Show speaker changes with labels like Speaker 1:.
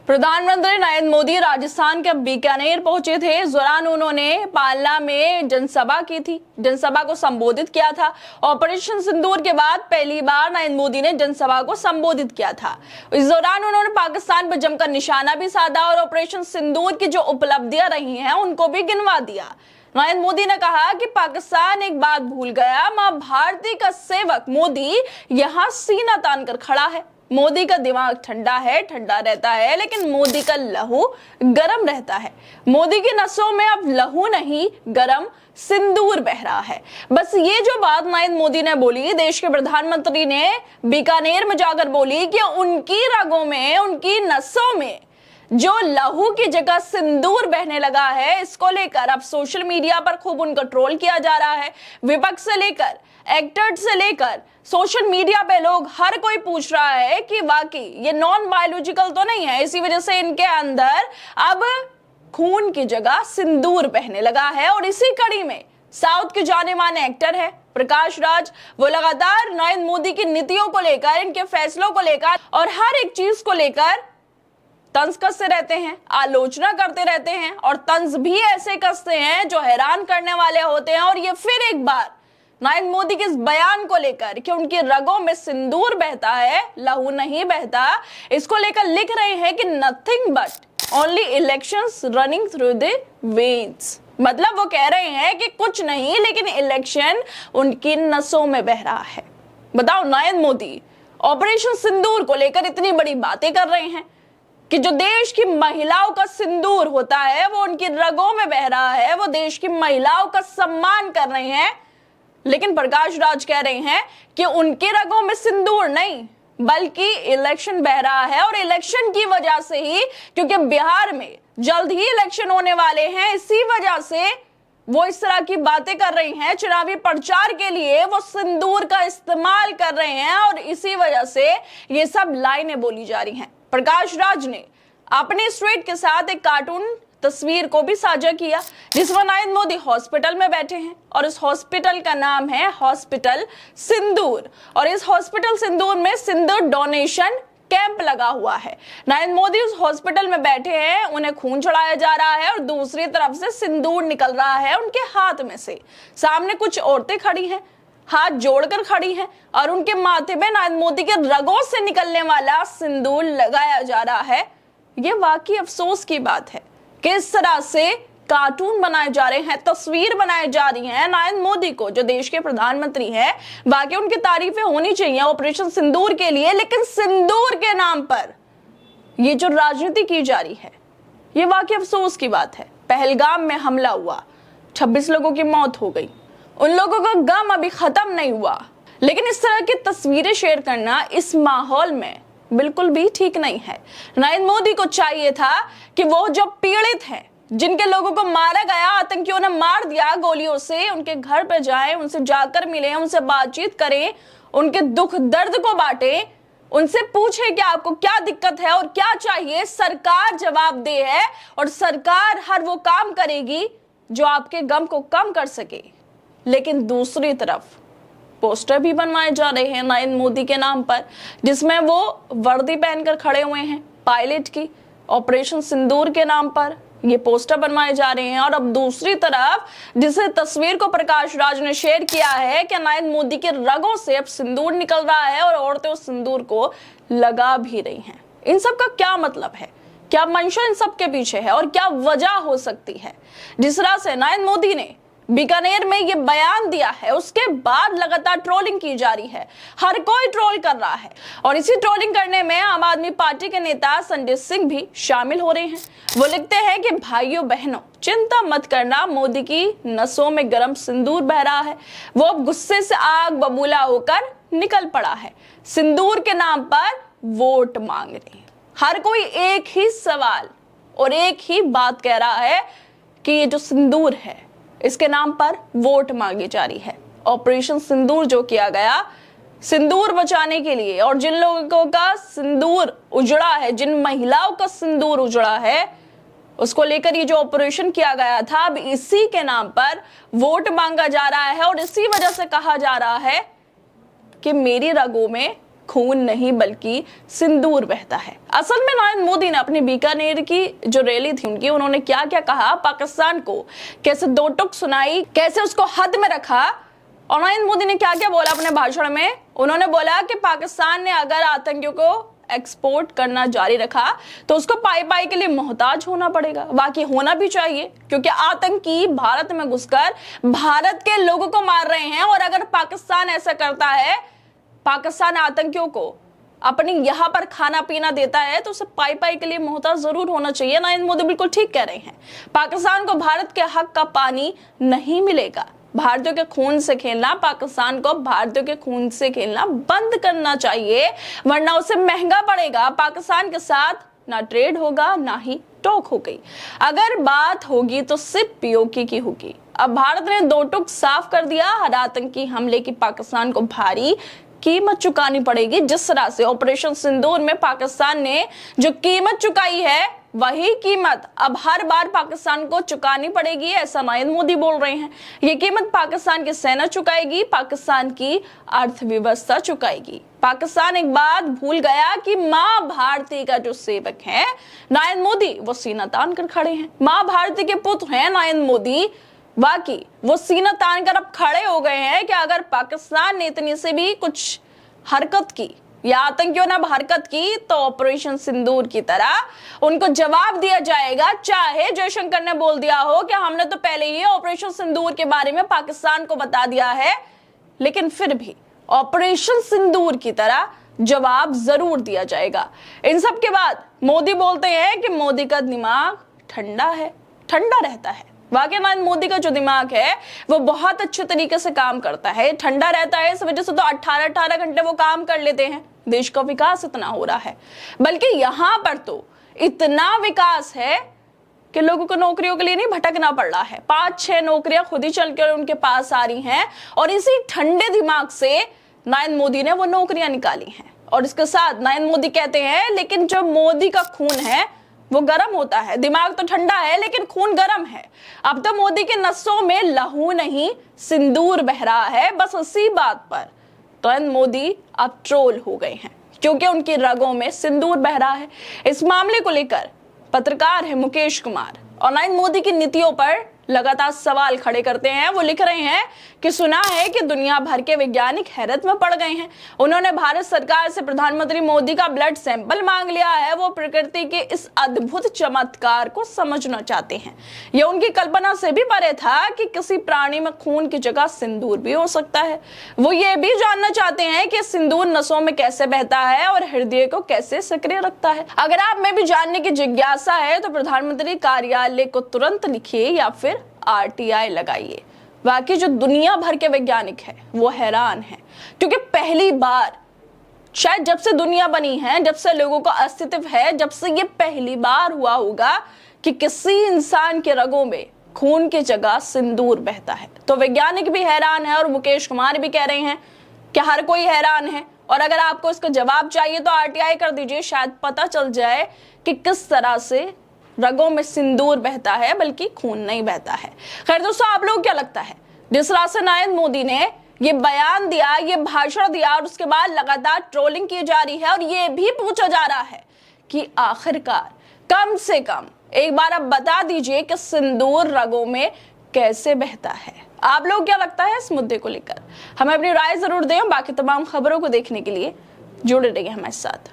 Speaker 1: प्रधानमंत्री नरेंद्र मोदी राजस्थान के बीकानेर पहुंचे थे। इस दौरान उन्होंने पालना में जनसभा की थी, जनसभा को संबोधित किया था। ऑपरेशन सिंदूर के बाद पहली बार नरेंद्र मोदी ने जनसभा को संबोधित किया था। इस दौरान उन्होंने पाकिस्तान पर जमकर निशाना भी साधा और ऑपरेशन सिंदूर की जो उपलब्धियां रही हैं उनको भी गिनवा दिया। नरेंद्र मोदी ने कहा कि पाकिस्तान एक बात भूल गया, मां भारती का सेवक मोदी यहां सीना तान कर खड़ा है। मोदी का दिमाग ठंडा है, ठंडा रहता है, लेकिन मोदी का लहू गरम रहता है। मोदी की नसों में अब लहू नहीं, गरम सिंदूर बह रहा है। बस ये जो बात नरेंद्र मोदी ने बोली, देश के प्रधानमंत्री ने बीकानेर में जाकर बोली कि उनकी रगों में, उनकी नसों में जो लहू की जगह सिंदूर बहने लगा है, इसको लेकर अब सोशल मीडिया पर खूब उनको ट्रोल किया जा रहा है। विपक्ष से लेकर एक्टर्स से लेकर सोशल मीडिया पे लोग हर कोई पूछ रहा है कि वाकई ये नॉन बायोलॉजिकल तो नहीं है। इसी वजह से इनके अंदर अब खून की जगह सिंदूर बहने लगा है। और इसी कड़ी में साउथ के जाने माने एक्टर है प्रकाश राज, वो लगातार नरेंद्र मोदी की नीतियों को लेकर, इनके फैसलों को लेकर और हर एक चीज को लेकर तंज कसते रहते हैं, आलोचना करते रहते हैं और तंज भी ऐसे कसते हैं जो हैरान करने वाले होते हैं। और ये फिर एक बार नरेंद्र मोदी के इस बयान को लेकर कि उनकी रगों में सिंदूर बहता है, लहू नहीं बहता, इसको लेकर लिख रहे हैं कि nothing but only elections running through the veins. मतलब वो कह रहे हैं कि कुछ नहीं, लेकिन इलेक्शन उनकी नसों में बह रहा है। बताओ, नरेंद्र मोदी ऑपरेशन सिंदूर को लेकर इतनी बड़ी बातें कर रहे हैं कि जो देश की महिलाओं का सिंदूर होता है वो उनकी रगों में बह रहा है, वो देश की महिलाओं का सम्मान कर रहे हैं। लेकिन प्रकाश राज कह रहे हैं कि उनके रगों में सिंदूर नहीं, बल्कि इलेक्शन बह रहा है। और इलेक्शन की वजह से ही, क्योंकि बिहार में जल्द ही इलेक्शन होने वाले हैं, इसी वजह से वो इस तरह की बातें कर रही हैं। चुनावी प्रचार के लिए वो सिंदूर का इस्तेमाल कर रहे हैं और इसी वजह से ये सब लाइनें बोली जा रही हैं। प्रकाश राज ने अपने स्ट्रीट के साथ एक कार्टून तस्वीर को भी साझा किया जिसमें नरेंद्र मोदी हॉस्पिटल में बैठे हैं और इस हॉस्पिटल का नाम है हॉस्पिटल सिंदूर। और इस हॉस्पिटल सिंदूर में सिंदूर डोनेशन कैंप लगा हुआ है। नरेंद्र मोदी उस हॉस्पिटल में बैठे हैं, उन्हें खून चढ़ाया जा रहा है और दूसरी तरफ से सिंदूर निकल रहा है उनके हाथ में से। सामने कुछ औरतें खड़ी हैं, हाथ जोड़कर खड़ी हैं और उनके माथे में नरेंद्र मोदी के रगों से निकलने वाला सिंदूर लगाया जा रहा है। यह वाकई अफसोस की बात है कि इस तरह से कार्टून बनाए जा रहे हैं, तस्वीर बनाई जा रही है नरेंद्र मोदी को, जो देश के प्रधानमंत्री हैं। बाकी उनकी तारीफें होनी चाहिए ऑपरेशन सिंदूर के लिए, लेकिन सिंदूर के नाम पर ये जो राजनीति की जा रही है, ये वाकई अफसोस की बात है। पहलगाम में हमला हुआ, 26 लोगों की मौत हो गई, उन लोगों का गम अभी खत्म नहीं हुआ, लेकिन इस तरह की तस्वीरें शेयर करना इस माहौल में बिल्कुल भी ठीक नहीं है। नरेंद्र मोदी को चाहिए था कि वो जो पीड़ित हैं, जिनके लोगों को मारा गया, आतंकियों ने मार दिया गोलियों से, उनके घर पर जाएं, उनसे जाकर मिलें, उनसे बातचीत करें, उनके दुख दर्द को बांटें, उनसे पूछें कि आपको क्या दिक्कत है और क्या चाहिए। सरकार जवाबदेह है और सरकार हर वो काम करेगी जो आपके गम को कम कर सके। लेकिन दूसरी तरफ पोस्टर भी बनवाए जा रहे हैं नरेंद्र मोदी के नाम पर, जिसमें वो वर्दी पहनकर खड़े हुए हैं पायलट की। ऑपरेशन सिंदूर के नाम पर ये पोस्टर बनवाए जा रहे हैं। और अब दूसरी तरफ जिस तस्वीर को प्रकाश राज ने शेयर किया है कि नरेंद्र मोदी के रगों से अब सिंदूर निकल रहा है और औरतें उस सिंदूर को लगा भी रही हैं। इन सब का क्या मतलब है, क्या मंशा इन सब के पीछे है और क्या वजह हो सकती है? जिस तरह से नरेंद्र मोदी ने बीकानेर में ये बयान दिया है, उसके बाद लगातार ट्रोलिंग की जा रही है, हर कोई ट्रोल कर रहा है। और इसी ट्रोलिंग करने में आम आदमी पार्टी के नेता संजय सिंह भी शामिल हो रहे हैं। वो लिखते हैं कि भाइयों बहनों, चिंता मत करना, मोदी की नसों में गर्म सिंदूर बह रहा है। वो अब गुस्से से आग बबूला होकर निकल पड़ा है, सिंदूर के नाम पर वोट मांग रहे हैं। हर कोई एक ही सवाल और एक ही बात कह रहा है कि ये जो सिंदूर है, इसके नाम पर वोट मांगी जा रही है। ऑपरेशन सिंदूर जो किया गया सिंदूर बचाने के लिए, और जिन लोगों का सिंदूर उजड़ा है, जिन महिलाओं का सिंदूर उजड़ा है, उसको लेकर ये जो ऑपरेशन किया गया था, अब इसी के नाम पर वोट मांगा जा रहा है। और इसी वजह से कहा जा रहा है कि मेरी रगों में खून नहीं बल्कि सिंदूर बहता है। असल में नरेंद्र मोदी ने अपनी बीकानेर की जो रैली थी उनकी, उन्होंने क्या क्या कहा, पाकिस्तान को कैसे दो टूक सुनाई, कैसे उसको हद में रखा। और नरेंद्र मोदी ने क्या क्या बोला अपने भाषण में। उन्होंने बोला कि पाकिस्तान ने अगर आतंकियों को एक्सपोर्ट करना जारी रखा तो उसको पाई पाई के लिए मोहताज होना पड़ेगा। बाकी होना भी चाहिए, क्योंकि आतंकी भारत में घुसकर भारत के लोगों को मार रहे हैं। और अगर पाकिस्तान ऐसा करता है, पाकिस्तान आतंकियों को अपनी यहाँ पर खाना पीना देता है, तो उसे पाई पाई के लिए मोहताज जरूर होना चाहिए। नरेंद्र मोदी बिल्कुल ठीक कह रहे हैं। पाकिस्तान को भारत के हक का पानी नहीं मिलेगा। भारतीयों के खून से खेलना, पाकिस्तान को भारतीयों के खून से खेलना बंद करना चाहिए, वरना उसे महंगा पड़ेगा। पाकिस्तान के साथ ना ट्रेड होगा, ना ही टोक होगी। अगर बात होगी तो सिर्फ पीओके की होगी। अब भारत ने दो टुक साफ कर दिया। हर आतंकी हमले की पाकिस्तान को भारी कीमत चुकानी पड़ेगी। जिस तरह से ऑपरेशन सिंदूर में पाकिस्तान ने जो कीमत चुकाई है, वही कीमत अब हर बार पाकिस्तान को चुकानी पड़ेगी, ऐसा नरेंद्र मोदी बोल रहे हैं। ये कीमत पाकिस्तान की सेना चुकाएगी, पाकिस्तान की अर्थव्यवस्था चुकाएगी। पाकिस्तान एक बात भूल गया कि मां भारती का जो सेवक है नरेंद्र मोदी, वो सीना तान कर खड़े हैं। मां भारती के पुत्र हैं नरेंद्र मोदी। बाकी वो सीना तान कर अब खड़े हो गए हैं कि अगर पाकिस्तान ने इतनी से भी कुछ हरकत की या आतंकियों ने हरकत की, तो ऑपरेशन सिंदूर की तरह उनको जवाब दिया जाएगा। चाहे जयशंकर ने बोल दिया हो कि हमने तो पहले ही ऑपरेशन सिंदूर के बारे में पाकिस्तान को बता दिया है, लेकिन फिर भी ऑपरेशन सिंदूर की तरह जवाब जरूर दिया जाएगा। इन सब के बाद मोदी बोलते हैं कि मोदी का दिमाग ठंडा है, ठंडा रहता है। वाकई नरेंद्र मोदी का जो दिमाग है वो बहुत अच्छे तरीके से काम करता है, ठंडा रहता है। इस वजह से तो 18-18 घंटे वो काम कर लेते हैं। देश का विकास इतना हो रहा है, बल्कि यहाँ पर तो इतना विकास है कि लोगों को नौकरियों के लिए नहीं भटकना पड़ रहा है। 5-6 नौकरियां खुद ही चलकर उनके पास आ रही हैं, और इसी ठंडे दिमाग से नरेंद्र मोदी ने वो नौकरियां निकाली हैं। और इसके साथ नरेंद्र मोदी कहते हैं, लेकिन जो मोदी का खून है वो गर्म होता है। दिमाग तो ठंडा है लेकिन खून गर्म है। अब तो मोदी के नसों में लहू नहीं सिंदूर बह रहा है। बस उसी बात पर तो मोदी अब ट्रोल हो गए हैं, क्योंकि उनकी रगों में सिंदूर बह रहा है। इस मामले को लेकर पत्रकार है मुकेश कुमार, और नरेंद्र मोदी की नीतियों पर लगातार सवाल खड़े करते हैं। वो लिख रहे हैं कि सुना है कि दुनिया भर के वैज्ञानिक हैरत में पड़ गए हैं। उन्होंने भारत सरकार से प्रधानमंत्री मोदी का ब्लड सैंपल मांग लिया है। वो प्रकृति के इस अद्भुत चमत्कार को समझना चाहते हैं। यह उनकी कल्पना से भी परे था कि किसी प्राणी में खून की जगह सिंदूर भी हो सकता है। वो ये भी जानना चाहते हैं कि सिंदूर नसों में कैसे बहता है और हृदय को कैसे सक्रिय रखता है। अगर आप में भी जानने की जिज्ञासा है तो प्रधानमंत्री कार्यालय को तुरंत लिखिए या फिर आरटीआई लगाइए। बाकी जो दुनिया भर के वैज्ञानिक हैं वो हैरान हैं, क्योंकि पहली बार शायद जब से दुनिया बनी है, जब से लोगों का अस्तित्व है, जब से ये पहली बार हुआ होगा कि किसी इंसान के रगों में खून की जगह सिंदूर बहता है। तो वैज्ञानिक भी हैरान है, और मुकेश कुमार भी कह रहे हैं कि हर कोई हैरान है। और अगर आपको इसका जवाब चाहिए तो आरटीआई कर दीजिए, शायद पता चल जाए कि किस तरह से रगों में सिंदूर बहता है, बल्कि खून नहीं बहता है। खैर दोस्तों, आप लोग क्या लगता है, जिस तरह से नरेंद्र मोदी ने ये बयान दिया, ये भाषण दिया, और उसके बाद लगातार ट्रोलिंग की जा रही है, और ये भी पूछा जा रहा है कि आखिरकार कम से कम एक बार आप बता दीजिए कि सिंदूर रगों में कैसे बहता है। आप लोग क्या लगता है इस मुद्दे को लेकर? हमें अपनी राय जरूर दें। बाकी तमाम खबरों को देखने के लिए जुड़े रहिए हमारे साथ।